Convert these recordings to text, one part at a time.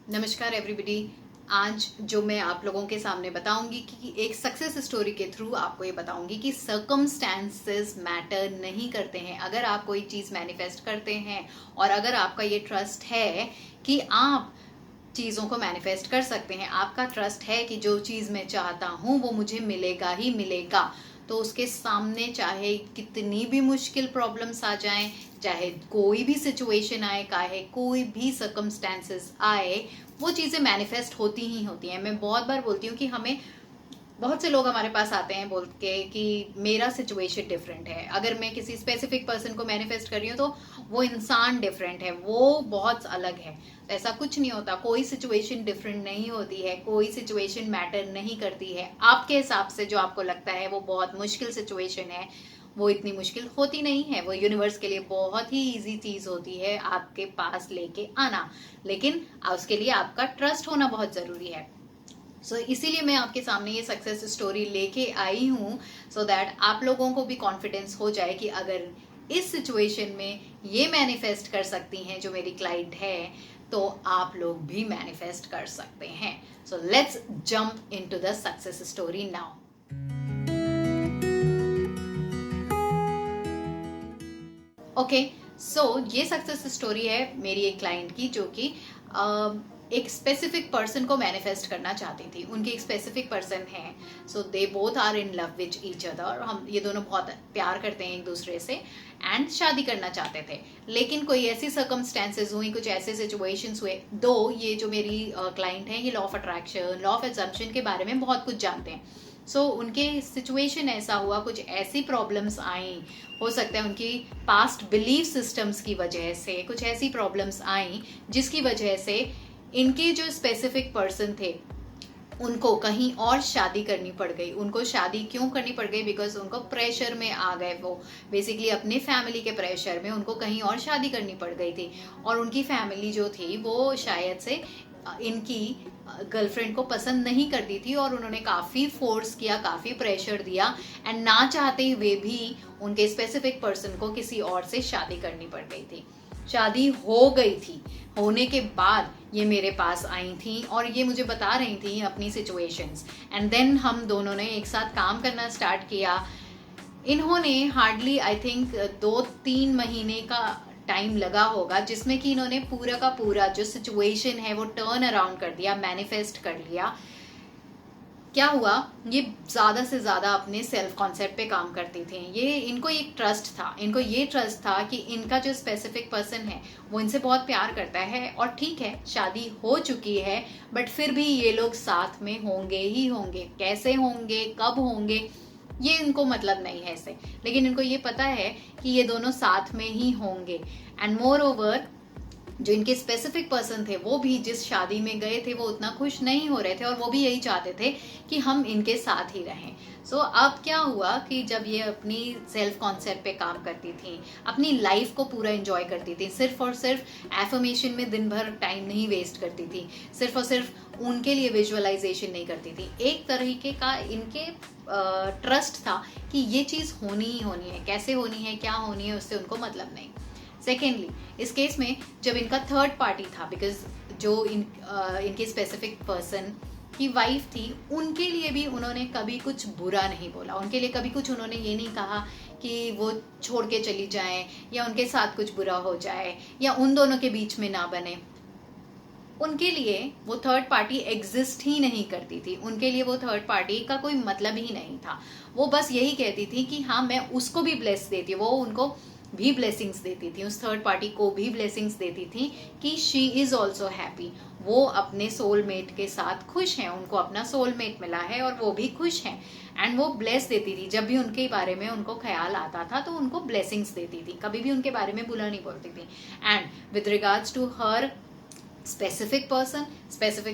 नमस्कार एवरीबॉडी। आज जो मैं आप लोगों के सामने बताऊंगी कि एक सक्सेस स्टोरी के थ्रू आपको ये बताऊंगी कि सर्कमस्टेंसेस मैटर नहीं करते हैं। अगर आप कोई चीज़ मैनिफेस्ट करते हैं और अगर आपका ये ट्रस्ट है कि आप चीज़ों को मैनिफेस्ट कर सकते हैं, आपका ट्रस्ट है कि जो चीज़ मैं चाहता हूँ वो मुझे मिलेगा ही मिलेगा, तो उसके सामने चाहे कितनी भी मुश्किल प्रॉब्लम्स आ जाएं, चाहे कोई भी सिचुएशन आए, चाहे कोई भी सर्कमस्टेंसेस आए, वो चीज़ें मैनिफेस्ट होती ही होती हैं। मैं बहुत बार बोलती हूँ कि हमें बहुत से लोग हमारे पास आते हैं बोल के कि मेरा सिचुएशन डिफरेंट है। अगर मैं किसी स्पेसिफिक पर्सन को मैनिफेस्ट कर रही हूँ तो वो इंसान डिफरेंट है, वो बहुत अलग है। तो ऐसा कुछ नहीं होता, कोई सिचुएशन डिफरेंट नहीं होती है, कोई सिचुएशन मैटर नहीं करती है। आपके हिसाब से जो आपको लगता है वो बहुत मुश्किल सिचुएशन है, वो इतनी मुश्किल होती नहीं है। वो यूनिवर्स के लिए बहुत ही इजी चीज होती है आपके पास लेके आना, लेकिन उसके लिए आपका ट्रस्ट होना बहुत जरूरी है। इसीलिए मैं आपके सामने ये सक्सेस स्टोरी लेके आई हूँ, सो दैट आप लोगों को भी कॉन्फिडेंस हो जाए कि अगर इस सिचुएशन में ये मैनिफेस्ट कर सकती हैं जो मेरी क्लाइंट है, तो आप लोग भी मैनिफेस्ट कर सकते हैं। So let's jump into the success story now. Okay, so ये सक्सेस स्टोरी है मेरी एक क्लाइंट की, जो कि एक स्पेसिफिक पर्सन को मैनिफेस्ट करना चाहती थी। उनकी एक स्पेसिफिक पर्सन है, so they both are in love with each other. हम ये दोनों बहुत प्यार करते हैं एक दूसरे से एंड शादी करना चाहते थे। लेकिन कोई ऐसी सर्कमस्टेंसेज हुई, कुछ ऐसे सिचुएशंस हुए, दो ये जो मेरी क्लाइंट है ये law of attraction, law of assumption के बारे में बहुत कुछ जानते हैं। उनके सिचुएशन ऐसा हुआ, कुछ ऐसी प्रॉब्लम्स आई, हो सकता है उनकी पास्ट बिलीफ सिस्टम्स की वजह से कुछ ऐसी प्रॉब्लम्स आई जिसकी वजह से इनके जो स्पेसिफिक पर्सन थे उनको कहीं और शादी करनी पड़ गई। उनको शादी क्यों करनी पड़ गई? बिकॉज उनको प्रेशर में आ गए, वो बेसिकली अपने फैमिली के प्रेशर में उनको कहीं और शादी करनी पड़ गई थी। और उनकी फैमिली जो थी वो शायद से इनकी गर्लफ्रेंड को पसंद नहीं करती थी और उन्होंने काफ़ी फोर्स किया, काफ़ी प्रेशर दिया एंड ना चाहते हुए भी उनके स्पेसिफिक पर्सन को किसी और से शादी करनी पड़ गई थी। शादी हो गई थी, होने के बाद ये मेरे पास आई थी और ये मुझे बता रही थी अपनी सिचुएशंस एंड देन हम दोनों ने एक साथ काम करना स्टार्ट किया। इन्होंने हार्डली आई थिंक 2-3 महीने का टाइम लगा होगा जिसमें कि इन्होंने पूरा का पूरा जो सिचुएशन है वो टर्न अराउंड कर दिया, मैनिफेस्ट कर लिया। क्या हुआ, ये ज़्यादा से ज़्यादा अपने सेल्फ कॉन्सेप्ट पे काम करती थी। ये इनको एक ट्रस्ट था, इनको ये ट्रस्ट था कि इनका जो स्पेसिफिक पर्सन है वो इनसे बहुत प्यार करता है और ठीक है शादी हो चुकी है, बट फिर भी ये लोग साथ में होंगे ही होंगे। कैसे होंगे, कब होंगे, ये इनको मतलब नहीं है इससे, लेकिन इनको ये पता है कि ये दोनों साथ में ही होंगे। एंड मोर ओवर जो इनके स्पेसिफिक पर्सन थे वो भी जिस शादी में गए थे वो उतना खुश नहीं हो रहे थे और वो भी यही चाहते थे कि हम इनके साथ ही रहें। अब क्या हुआ कि जब ये अपनी सेल्फ कॉन्सेप्ट पे काम करती थी, अपनी लाइफ को पूरा एंजॉय करती थी, सिर्फ और सिर्फ एफर्मेशन में दिन भर टाइम नहीं वेस्ट करती थी, सिर्फ और सिर्फ उनके लिए विजुअलाइजेशन नहीं करती थी। एक तरीके का इनके ट्रस्ट था कि ये चीज़ होनी ही होनी है, कैसे होनी है, क्या होनी है, उससे उनको मतलब नहीं। सेकेंडली, इस केस में जब इनका थर्ड पार्टी था, बिकॉज जो इनकी स्पेसिफिक पर्सन की वाइफ थी, उनके लिए भी उन्होंने कभी कुछ बुरा नहीं बोला, उनके लिए कभी कुछ उन्होंने ये नहीं कहा कि वो छोड़ के चली जाए या उनके साथ कुछ बुरा हो जाए या उन दोनों के बीच में ना बने। उनके लिए वो थर्ड पार्टी एग्जिस्ट ही नहीं करती थी, उनके लिए वो थर्ड पार्टी का कोई मतलब ही नहीं था। वो बस यही कहती थी कि हाँ मैं उसको भी ब्लेस देती हूँ, वो उनको भी ब्लेसिंग्स देती थी, उस थर्ड पार्टी को भी ब्लेसिंग्स देती थी कि शी इज ऑल्सो हैप्पी। वो अपने सोलमेट के साथ खुश हैं, उनको अपना सोलमेट मिला है और वो भी खुश हैं। एंड वो ब्लेस देती थी, जब भी उनके बारे में उनको ख्याल आता था तो उनको ब्लेसिंग्स देती थी, कभी भी उनके बारे में बुरा नहीं बोलती थी। And with regards to her specific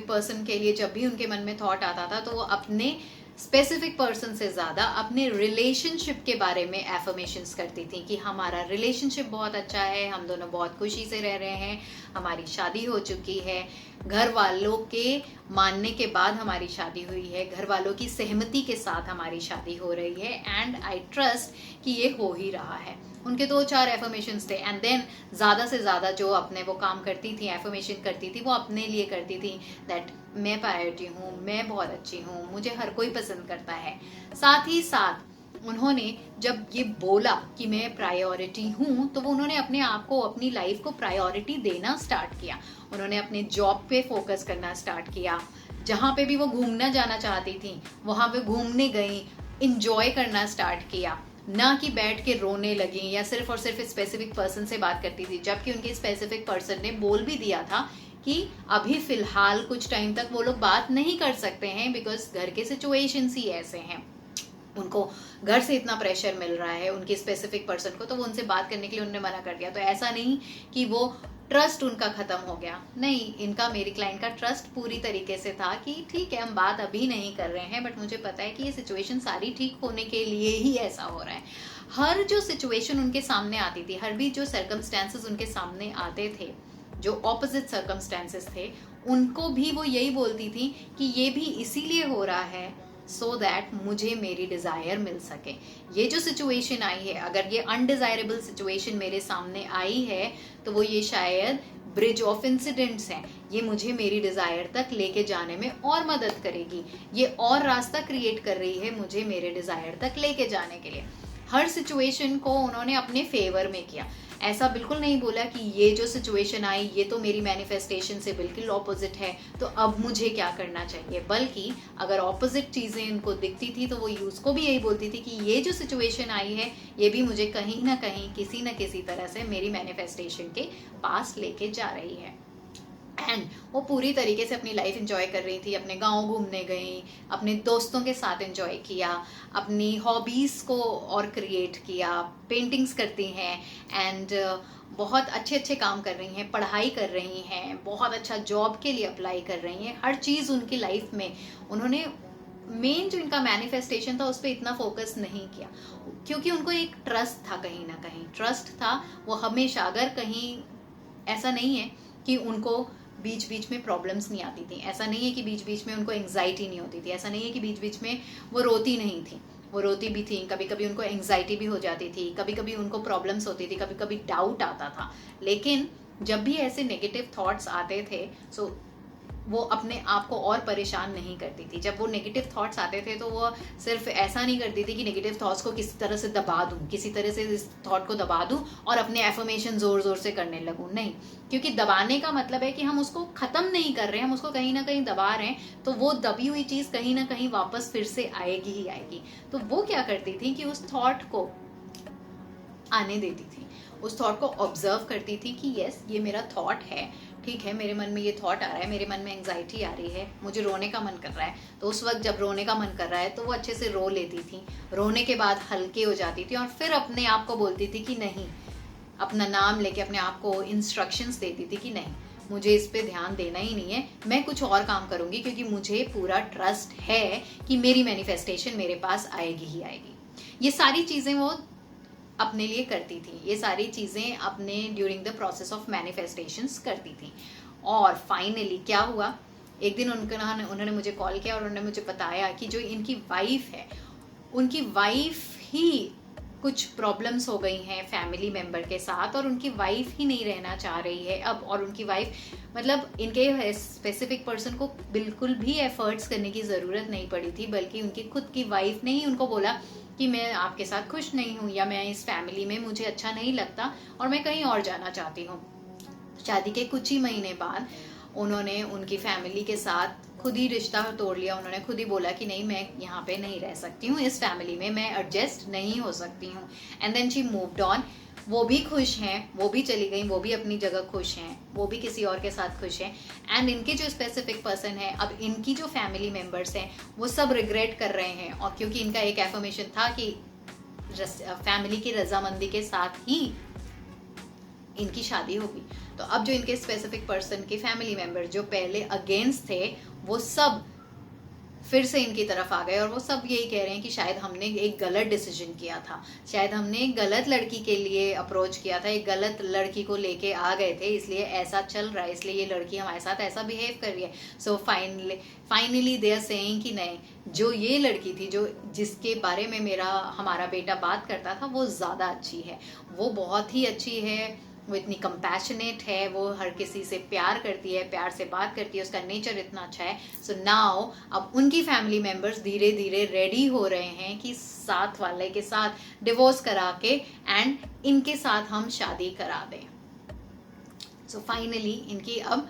person के लिए जब भी उनके मन में थॉट आता था तो वो अपने स्पेसिफिक पर्सन से ज़्यादा अपने रिलेशनशिप के बारे में एफर्मेशंस करती थी कि हमारा रिलेशनशिप बहुत अच्छा है, हम दोनों बहुत खुशी से रह रहे हैं, हमारी शादी हो चुकी है, घर वालों के मानने के बाद हमारी शादी हुई है, घर वालों की सहमति के साथ हमारी शादी हो रही है, एंड आई ट्रस्ट कि ये हो ही रहा है। उनके 2-4 एफर्मेशंस थे। एंड देन ज़्यादा से ज़्यादा जो अपने वो काम करती थी, एफर्मेशन करती थी, वो अपने लिए करती थी दैट मैं प्रायोरिटी हूँ, मैं बहुत अच्छी हूँ, मुझे हर कोई पसंद करता है। साथ ही साथ उन्होंने जब ये बोला कि मैं प्रायोरिटी हूँ, तो वो उन्होंने अपने आप को, अपनी लाइफ को प्रायोरिटी देना स्टार्ट किया। उन्होंने अपने जॉब पे फोकस करना स्टार्ट किया। जहाँ पे भी वो घूमना जाना चाहती थी वहाँ पे घूमने गई, इंजॉय करना स्टार्ट किया, ना कि बैठ के रोने लगी या सिर्फ और सिर्फ स्पेसिफिक पर्सन से बात करती थी, जबकि उनके स्पेसिफिक पर्सन ने बोल भी दिया था कि अभी फिलहाल कुछ टाइम तक वो लोग बात नहीं कर सकते हैं बिकॉज घर के सिचुएशंस ही ऐसे हैं, उनको घर से इतना प्रेशर मिल रहा है उनके स्पेसिफिक पर्सन को, तो वो उनसे बात करने के लिए उन्होंने मना कर दिया। तो ऐसा नहीं कि वो ट्रस्ट उनका खत्म हो गया, नहीं, इनका, मेरी क्लाइंट का ट्रस्ट पूरी तरीके से था कि ठीक है हम बात अभी नहीं कर रहे हैं, बट मुझे पता है कि ये सिचुएशन सारी ठीक होने के लिए ही ऐसा हो रहा है। हर जो सिचुएशन उनके सामने आती थी, हर भी जो सर्कमस्टेंसेस उनके सामने आते थे, जो ऑपोजिट सर्कमस्टेंसेस थे, उनको भी वो यही बोलती थी कि ये भी इसीलिए हो रहा है सो दैट मुझे मेरी डिज़ायर मिल सके। ये जो सिचुएशन आई है, अगर ये अनडिज़ायरेबल सिचुएशन मेरे सामने आई है तो वो ये शायद ब्रिज ऑफ इंसिडेंट्स हैं, ये मुझे मेरी डिज़ायर तक लेके जाने में और मदद करेगी, ये और रास्ता क्रिएट कर रही है मुझे मेरे डिज़ायर तक लेके जाने के लिए। हर सिचुएशन को उन्होंने अपने फेवर में किया। ऐसा बिल्कुल नहीं बोला कि ये जो सिचुएशन आई ये तो मेरी मैनिफेस्टेशन से बिल्कुल ऑपोजिट है, तो अब मुझे क्या करना चाहिए, बल्कि अगर ऑपोजिट चीज़ें उनको दिखती थी तो वो उसको भी यही बोलती थी कि ये जो सिचुएशन आई है ये भी मुझे कहीं ना कहीं, किसी न किसी तरह से मेरी मैनिफेस्टेशन के पास लेके जा रही है। एंड वो पूरी तरीके से अपनी लाइफ एंजॉय कर रही थी, अपने गांव घूमने गई, अपने दोस्तों के साथ एंजॉय किया, अपनी हॉबीज़ को और क्रिएट किया, पेंटिंग्स करती हैं एंड बहुत अच्छे अच्छे काम कर रही हैं, पढ़ाई कर रही हैं, बहुत अच्छा जॉब के लिए अप्लाई कर रही हैं, हर चीज़ उनकी लाइफ में उन्होंने, मेन जो इनका मैनिफेस्टेशन था उस पर इतना फोकस नहीं किया क्योंकि उनको एक ट्रस्ट था, कहीं ना कहीं ट्रस्ट था। वो हमेशा, अगर कहीं ऐसा नहीं है कि उनको बीच बीच में प्रॉब्लम्स नहीं आती थी, ऐसा नहीं है कि बीच बीच में उनको एंग्जाइटी नहीं होती थी, ऐसा नहीं है कि बीच बीच में वो रोती नहीं थी, वो रोती भी थी, कभी कभी उनको एंग्जाइटी भी हो जाती थी, कभी कभी उनको प्रॉब्लम्स होती थी, कभी कभी डाउट आता था। लेकिन जब भी ऐसे नेगेटिव थॉट्स आते थे सो वो अपने आप को और परेशान नहीं करती थी। जब वो नेगेटिव थॉट्स आते थे तो वो सिर्फ ऐसा नहीं करती थी कि नेगेटिव थॉट्स को किसी तरह से दबा दूं, किसी तरह से इस थॉट को दबा दूं और अपने एफर्मेशन जोर जोर से करने लगूं, नहीं, क्योंकि दबाने का मतलब है कि हम उसको खत्म नहीं कर रहे हैं, हम उसको कहीं ना कहीं दबा रहे हैं, तो वो दबी हुई चीज़ कहीं ना कहीं वापस फिर से आएगी ही आएगी। तो वो क्या करती थी कि उस थॉट को आने देती थी, उस थॉट को ऑब्जर्व करती थी कि यस ये मेरा थॉट है, ठीक है, मेरे मन में ये थॉट आ रहा है, मेरे मन में एंग्जाइटी आ रही है, मुझे रोने का मन कर रहा है, तो उस वक्त जब रोने का मन कर रहा है तो वो अच्छे से रो लेती थी, रोने के बाद हल्के हो जाती थी और फिर अपने आप को बोलती थी कि नहीं, अपना नाम लेके अपने आप को इंस्ट्रक्शंस देती थी कि नहीं, मुझे इस पे ध्यान देना ही नहीं है, मैं कुछ और काम करूंगी क्योंकि मुझे पूरा ट्रस्ट है कि मेरी मैनिफेस्टेशन मेरे पास आएगी ही आएगी। ये सारी चीज़ें वो अपने लिए करती थी, ये सारी चीज़ें अपने during the process of manifestations करती थी। और फाइनली क्या हुआ, एक दिन उन्होंने मुझे कॉल किया और उन्होंने मुझे बताया कि जो इनकी वाइफ है, उनकी वाइफ ही कुछ प्रॉब्लम्स हो गई हैं फैमिली मेम्बर के साथ और उनकी वाइफ ही नहीं रहना चाह रही है अब, और उनकी वाइफ, मतलब इनके स्पेसिफिक पर्सन को बिल्कुल भी एफर्ट्स करने की ज़रूरत नहीं पड़ी थी, बल्कि उनकी खुद की वाइफ ने ही उनको बोला कि मैं आपके साथ खुश नहीं हूँ या मैं इस फैमिली में मुझे अच्छा नहीं लगता और मैं कहीं और जाना चाहती हूँ। शादी के कुछ ही महीने बाद उन्होंने उनकी फैमिली के साथ खुद ही रिश्ता तोड़ लिया, उन्होंने खुद ही बोला कि नहीं, मैं यहाँ पे नहीं रह सकती हूँ, इस फैमिली में मैं एडजस्ट नहीं हो सकती हूँ। And then she moved on. वो भी खुश हैं, वो भी चली गई, वो भी अपनी जगह खुश हैं, वो भी किसी और के साथ खुश हैं। एंड इनके जो स्पेसिफिक पर्सन है, अब इनकी जो फैमिली मेम्बर्स हैं वो सब रिग्रेट कर रहे हैं, और क्योंकि इनका एक एफर्मेशन था कि फैमिली की रजामंदी के साथ ही इनकी शादी होगी, तो अब जो इनके स्पेसिफिक पर्सन के फैमिली मेंबर जो पहले अगेंस्ट थे वो सब फिर से इनकी तरफ आ गए और वो सब यही कह रहे हैं कि शायद हमने एक गलत डिसीजन किया था, शायद हमने एक गलत लड़की के लिए अप्रोच किया था, एक गलत लड़की को लेके आ गए थे, इसलिए ऐसा चल रहा है, इसलिए ये लड़की हमारे साथ ऐसा बिहेव कर रही है। So finally they are saying कि नहीं, जो ये लड़की थी, जो जिसके बारे में हमारा बेटा बात करता था, वो ज़्यादा अच्छी है, वो बहुत ही अच्छी है, वो इतनी कंपैशनेट है, वो हर किसी से प्यार करती है, प्यार से बात करती है, उसका नेचर इतना अच्छा है। सो नाउ अब उनकी फैमिली मेंबर्स धीरे धीरे रेडी हो रहे हैं कि साथ वाले के साथ डिवोर्स करा के एंड इनके साथ हम शादी करा दें। सो फाइनली इनकी अब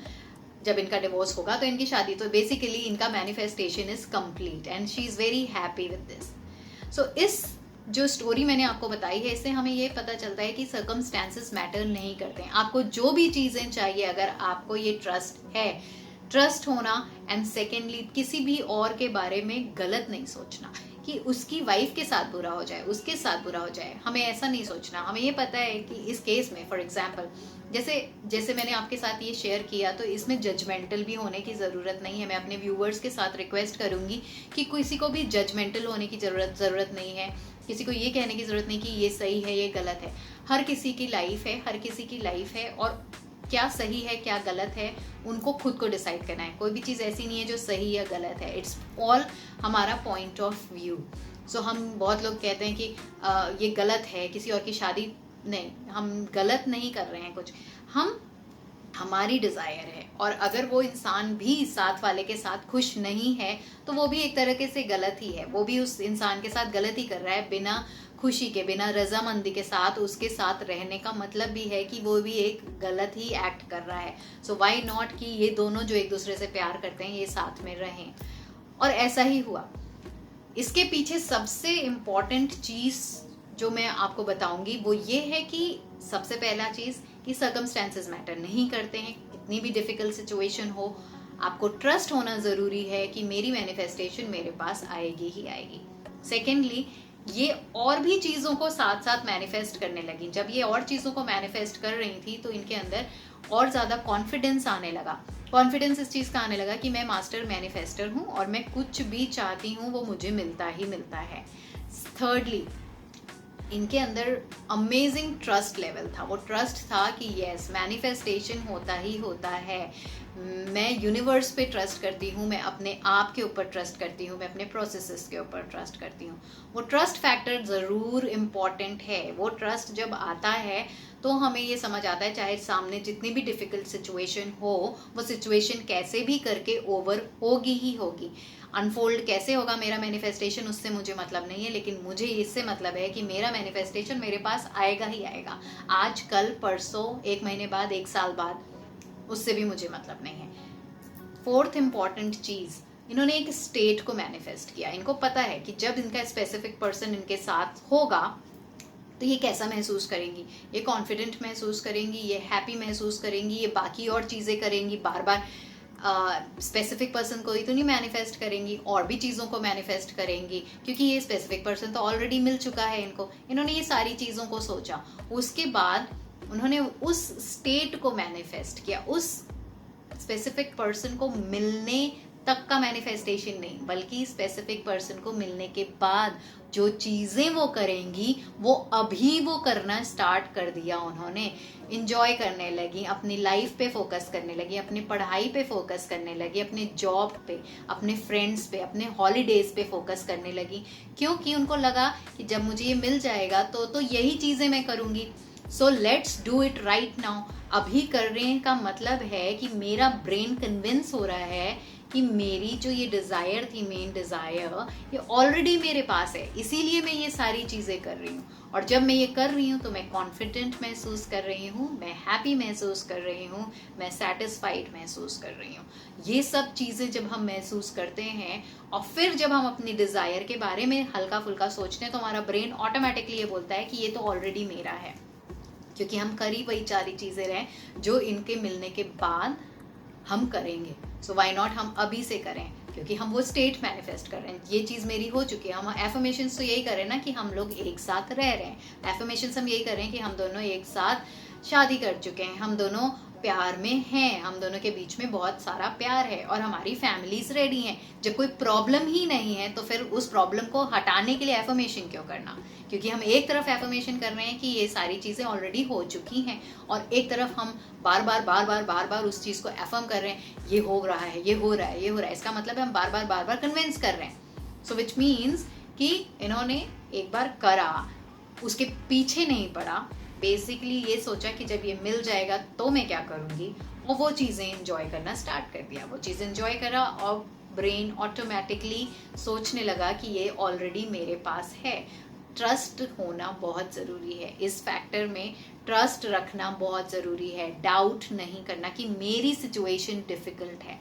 जब इनका डिवोर्स होगा तो इनकी शादी, तो बेसिकली इनका manifestation is complete and she is very happy with this. So इस जो स्टोरी मैंने आपको बताई है, इससे हमें ये पता चलता है कि सर्कमस्टेंसेस मैटर नहीं करते हैं। आपको जो भी चीज़ें चाहिए, अगर आपको ये ट्रस्ट है, ट्रस्ट होना, एंड सेकेंडली किसी भी और के बारे में गलत नहीं सोचना कि उसकी वाइफ के साथ बुरा हो जाए, उसके साथ बुरा हो जाए, हमें ऐसा नहीं सोचना। हमें ये पता है कि इस केस में फॉर एग्जाम्पल जैसे मैंने आपके साथ ये शेयर किया, तो इसमें जजमेंटल भी होने की ज़रूरत नहीं है। मैं अपने व्यूअर्स के साथ रिक्वेस्ट करूंगी कि किसी को भी जजमेंटल होने की ज़रूरत नहीं है, किसी को ये कहने की ज़रूरत नहीं कि ये सही है, ये गलत है। हर किसी की लाइफ है, हर किसी की लाइफ है, और क्या सही है क्या गलत है उनको खुद को डिसाइड करना है। कोई भी चीज़ ऐसी नहीं है जो सही या गलत है, इट्स ऑल हमारा पॉइंट ऑफ व्यू। सो हम बहुत लोग कहते हैं कि ये गलत है, किसी और की शादी, नहीं, हम गलत नहीं कर रहे हैं कुछ, हमारी डिज़ायर है, और अगर वो इंसान भी साथ वाले के साथ खुश नहीं है तो वो भी एक तरीके से गलत ही है, वो भी उस इंसान के साथ गलत ही कर रहा है। बिना खुशी के, बिना रजामंदी के साथ उसके साथ रहने का मतलब भी है कि वो भी एक गलत ही एक्ट कर रहा है। सो व्हाई नॉट कि ये दोनों जो एक दूसरे से प्यार करते हैं ये साथ में रहें, और ऐसा ही हुआ। इसके पीछे सबसे इम्पॉर्टेंट चीज़ जो मैं आपको बताऊंगी वो ये है कि सबसे पहला चीज़ कि सर्कमस्टेंसेस मैटर नहीं करते हैं, कितनी भी डिफिकल्ट सिचुएशन हो, आपको ट्रस्ट होना ज़रूरी है कि मेरी मैनिफेस्टेशन मेरे पास आएगी ही आएगी। सेकेंडली, ये और भी चीज़ों को साथ साथ मैनिफेस्ट करने लगी। जब ये और चीज़ों को मैनिफेस्ट कर रही थी तो इनके अंदर और ज़्यादा कॉन्फिडेंस आने लगा। कॉन्फिडेंस इस चीज़ का आने लगा कि मैं मास्टर मैनिफेस्टर हूँ और मैं कुछ भी चाहती हूँ वो मुझे मिलता ही मिलता है। थर्डली, इनके अंदर अमेजिंग ट्रस्ट लेवल था। वो ट्रस्ट था कि यस, मैनिफेस्टेशन होता ही होता है। मैं यूनिवर्स पे ट्रस्ट करती हूँ, मैं अपने आप के ऊपर ट्रस्ट करती हूँ, मैं अपने प्रोसेसेस के ऊपर ट्रस्ट करती हूँ। वो ट्रस्ट फैक्टर ज़रूर इम्पॉर्टेंट है। वो ट्रस्ट जब आता है तो हमें ये समझ आता है, चाहे सामने जितनी भी डिफ़िकल्ट सिचुएशन हो, वो सिचुएशन कैसे भी करके ओवर होगी ही होगी। अनफोल्ड कैसे होगा मेरा मैनिफेस्टेशन, उससे मुझे मतलब नहीं है, लेकिन मुझे इससे मतलब है कि मेरा मैनिफेस्टेशन मेरे पास आएगा ही आएगा। आज, कल, परसों, 1 महीने बाद, 1 साल बाद, उससे भी मुझे मतलब नहीं है। फोर्थ इम्पॉर्टेंट चीज़, इन्होंने एक स्टेट को मैनिफेस्ट किया। इनको पता है कि जब इनका स्पेसिफिक पर्सन इनके साथ होगा तो ये कैसा महसूस करेंगी, ये कॉन्फिडेंट महसूस करेंगी, ये हैप्पी महसूस करेंगी, ये बाकी और चीज़ें करेंगी, बार बार स्पेसिफिक पर्सन को ही तो नहीं मैनिफेस्ट करेंगी, और भी चीज़ों को मैनिफेस्ट करेंगी, क्योंकि ये स्पेसिफिक पर्सन तो ऑलरेडी मिल चुका है इनको। इन्होंने ये सारी चीज़ों को सोचा, उसके बाद उन्होंने उस स्टेट को मैनिफेस्ट किया। उस स्पेसिफिक पर्सन को मिलने तक का मैनिफेस्टेशन नहीं, बल्कि स्पेसिफिक पर्सन को मिलने के बाद जो चीज़ें वो करेंगी वो अभी वो करना स्टार्ट कर दिया उन्होंने। इंजॉय करने लगी, अपनी लाइफ पे फोकस करने लगी, अपनी पढ़ाई पे फोकस करने लगी, अपने जॉब पे, अपने फ्रेंड्स पे, अपने हॉलीडेज पे फोकस करने लगी, क्योंकि उनको लगा कि जब मुझे ये मिल जाएगा तो यही चीज़ें मैं करूँगी। So let's do it right now. अभी कर रहे का मतलब है कि मेरा ब्रेन कन्विंस हो रहा है कि मेरी जो ये डिज़ायर थी, मेन डिज़ायर, ये ऑलरेडी मेरे पास है, इसीलिए मैं ये सारी चीज़ें कर रही हूँ। और जब मैं ये कर रही हूँ तो मैं कॉन्फिडेंट महसूस कर रही हूँ, मैं हैप्पी महसूस कर रही हूँ, मैं सेटिस्फाइड महसूस कर रही हूँ। ये सब चीज़ें जब हम महसूस करते हैं और फिर जब हम अपनी डिज़ायर के बारे में हल्का फुल्का सोचते हैं तो हमारा ब्रेन ऑटोमेटिकली ये बोलता है कि ये तो ऑलरेडी मेरा है, क्योंकि हम कर ही वही सारी चीज़ें रहे जो इनके मिलने के बाद हम करेंगे। सो व्हाई नॉट हम अभी से करें, क्योंकि हम वो स्टेट मैनिफेस्ट कर रहे हैं। ये चीज़ मेरी हो चुकी है। हम एफर्मेशंस तो यही करें ना कि हम लोग एक साथ रह रहे हैं। एफर्मेशंस हम यही करें कि हम दोनों एक साथ शादी कर चुके हैं, हम दोनों प्यार में हैं, हम दोनों के बीच में बहुत सारा प्यार है और हमारी फैमिलीज रेडी हैं। जब कोई प्रॉब्लम ही नहीं है तो फिर उस प्रॉब्लम को हटाने के लिए एफर्मेशन क्यों करना? क्योंकि हम एक तरफ एफर्मेशन कर रहे हैं कि ये सारी चीजें ऑलरेडी हो चुकी हैं, और एक तरफ हम बार बार उस चीज को एफर्म कर रहे हैं, ये हो रहा है, ये हो रहा है, ये हो रहा है। इसका मतलब है हम बार बार कन्विंस कर रहे हैं। सो विच मीन्स कि इन्होंने एक बार करा, उसके पीछे नहीं पड़ा, बेसिकली ये सोचा कि जब ये मिल जाएगा तो मैं क्या करूँगी, और वो चीज़ें इंजॉय करना स्टार्ट कर दिया। वो चीज़ इंजॉय करा और ब्रेन ऑटोमेटिकली सोचने लगा कि ये ऑलरेडी मेरे पास है। ट्रस्ट होना बहुत ज़रूरी है, इस फैक्टर में ट्रस्ट रखना बहुत ज़रूरी है। डाउट नहीं करना कि मेरी सिचुएशन डिफ़िकल्ट है,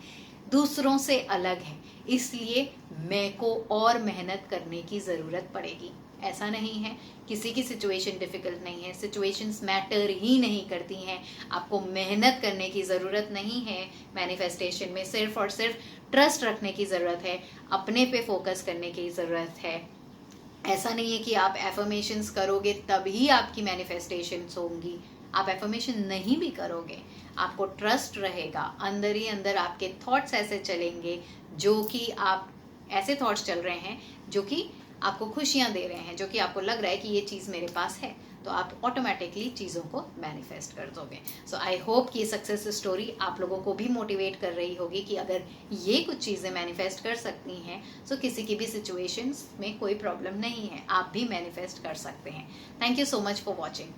दूसरों से अलग है, इसलिए मेरे को और मेहनत करने की ज़रूरत पड़ेगी। ऐसा नहीं है, किसी की सिचुएशन डिफ़िकल्ट नहीं है, सिचुएशंस मैटर ही नहीं करती हैं। आपको मेहनत करने की ज़रूरत नहीं है मैनिफेस्टेशन में, सिर्फ और सिर्फ ट्रस्ट रखने की ज़रूरत है, अपने पे फोकस करने की ज़रूरत है। ऐसा नहीं है कि आप एफर्मेशंस करोगे तभी आपकी मैनिफेस्टेशंस होंगी। आप एफर्मेशन नहीं भी करोगे, आपको ट्रस्ट रहेगा, अंदर ही अंदर आपके थॉट्स ऐसे चलेंगे जो कि आप ऐसे थॉट्स चल रहे हैं जो कि आपको खुशियां दे रहे हैं, जो कि आपको लग रहा है कि ये चीज़ मेरे पास है, तो आप ऑटोमेटिकली चीज़ों को मैनिफेस्ट कर दोगे। सो आई होप कि ये सक्सेस स्टोरी आप लोगों को भी मोटिवेट कर रही होगी कि अगर ये कुछ चीज़ें मैनिफेस्ट कर सकती हैं तो किसी की भी सिचुएशंस में कोई प्रॉब्लम नहीं है, आप भी मैनिफेस्ट कर सकते हैं। Thank you so much for watching.